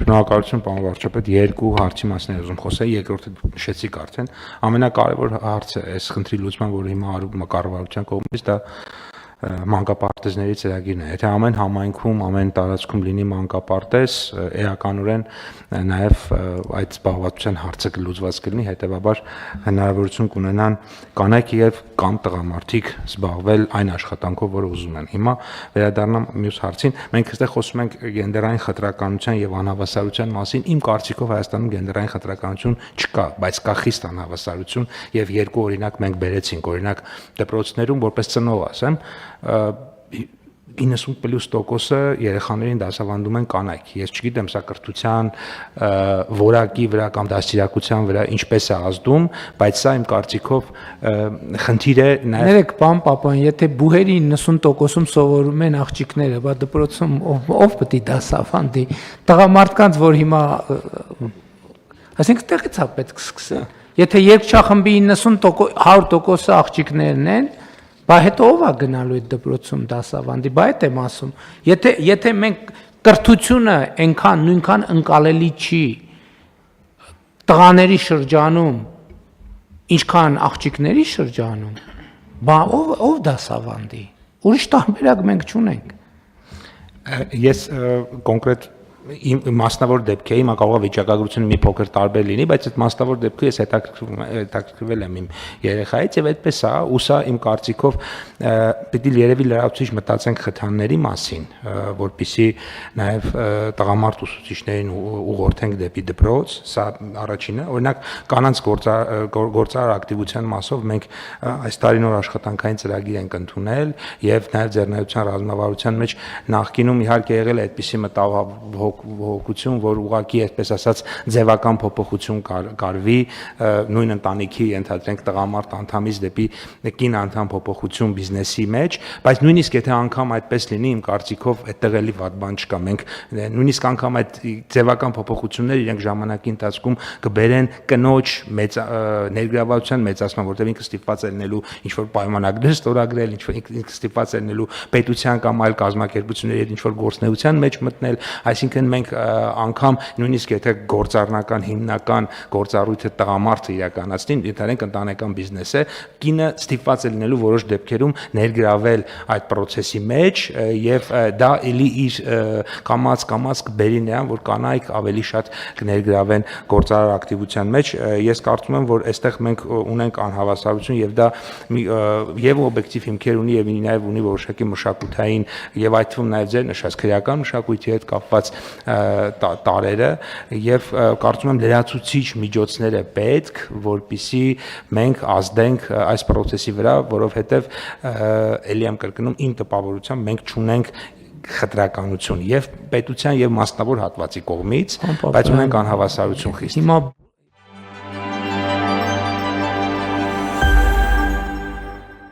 Շնորհակալություն, պարոն վարչապետ, երկու հարցի մասին եմ ուզում խոսել, երկրորդը նշեցիք արդեն։ Ամենակարևոր հարցը այս խնդրի լուծման, որ հիմա արվում է կառավարության կողմից, դա մանկապարտեզների ծրագիրն է։ Եթե ամեն համայնքում, ամեն տարածքում լինի մանկապարտեզ, էականորեն նաև այդ զբաղվածության հարցը կլուծված կլինի, հետևաբար հնարավորություն կունենան կանայք եւ կամ տղամարդիկ զբաղվել այն աշխատանքով, որը ուզում են։ Հիմա վերադառնամ մյուս հարցին։ Մենք այստեղ խոսում ենք գենդերային խտրականության եւ անհավասարության մասին։ Իմ կարծիքով Հայաստանում գենդերային խտրականություն չկա, բայց կա խիստ անհավասարություն եւ երկու օրինակ մենք բերեցինք, օրինակ դպրոցներում որպես ծնող ասեմ 90+% երեխաներին դասավանդում են կանայք։ Ես չգիտեմ սա կրթության որակի վրա կամ դաստիարակության վրա ինչպես է ազդում, բայց սա իմ կարծիքով խնդիր է նաև։ Ներեք, պարոն Պապյան, եթե բուհերի 90%-ում սովորում են աղջիկները, բա դպրոցում ով պետք է դասավանդի։ Տղամարդկանց, որ հիմա այսինքն տեղից է պետք սկսել։ Եթե երգչախմբի 100% աղջիկներն են, բա հետո ով է գնալու այդ դպրոցում դասավանդի, բա այդ եմ ասում։ Եթե մենք կրթությունը նույնքան ընկալելի չի տղաների շրջանում, ինչքան աղջիկների շրջանում, բա ով դասավանդի։ Ուրիշ տարբերակ մենք չունենք։ Ես կոնկրետ իմ մասնավոր դեպքի է, հիմա կարող է վիճակագրությունը մի փոքր տարբեր լինի, բայց այդ մասնավոր դեպքը ես հետաքրքրվել եմ իմ երեխայից եւ այդպես է, ու սա իմ կարծիքով պիտի երևի լրացուցիչ մտածենք խթանների մասին, որպեսզի նաեւ տղամարդ ուսուցիչներին ուղղորդենք դեպի դպրոց, սա առաջինը, օրինակ կանանց գործարար ակտիվության մասով մենք այս տարի նոր աշխատանքային ծրագիր ենք ընդունել եւ նաեւ ձեռնարկության ռազմավարության մեջ նախկինում իհարկե եղել է այդպիսի մտահոգություն, որ ուղղակի այսպես ասած ձևական փոփոխություն կարվի նույն ընտանիքի ենթադրենք տղամարդ անդամից դեպի կին անդամ փոփոխություն բիզնեսի մեջ, բայց նույնիսկ եթե անգամ այդպես լինի, իմ կարծիքով այդտեղ էլի վատ բան չկա։ Մենք նույնիսկ անգամ այդ ձևական փոփոխությունները իրենք ժամանակի ընթացքում կբերեն կնոջ ներգրավվածության մեծացման, որտեղ ինքը ստիպված է լինելու ինչ-որ պայմանագրեր ստորագրել, ինքը ստիպված է լինելու պետության կամ այլ կազմակերպությունների հետ ինչ-որ գործնեության մեջ մտնել, այսինքն մենք անգամ նույնիսկ եթե գործառնական հիմնական գործառույթը տղամարդը իրականացնի, ենթադրենք ընտանեկան բիզնես է, կինը ստիպված է լինելու որոշ դեպքերում ներգրավել այդ process-ի մեջ եւ դա էլի իր կամաց կբերի նրան, որ կանայք ավելի շատ կներգրավեն գործարար ակտիվության մեջ։ Ես կարծում եմ, որ այստեղ մենք ունենք անհավասարություն եւ դա եւ օբյեկտիվ հիմքեր ունի եւ նաեւ ունի որոշակի մշակութային եւ այդ թվում նաեւ ձեր նշած քրեական մշակույթի հետ կապված տարերը եւ կարծում եմ լրացուցիչ միջոցներ է պետք, որպիսի մենք ազդենք այս process-ի վրա, որովհետեւ ելի եմ կրկնում իմ տպավորությամբ մենք չունենք խտրականություն եւ պետության եւ մասնավոր հատվածի կողմից, բայց ունենք անհավասարություն խիստ։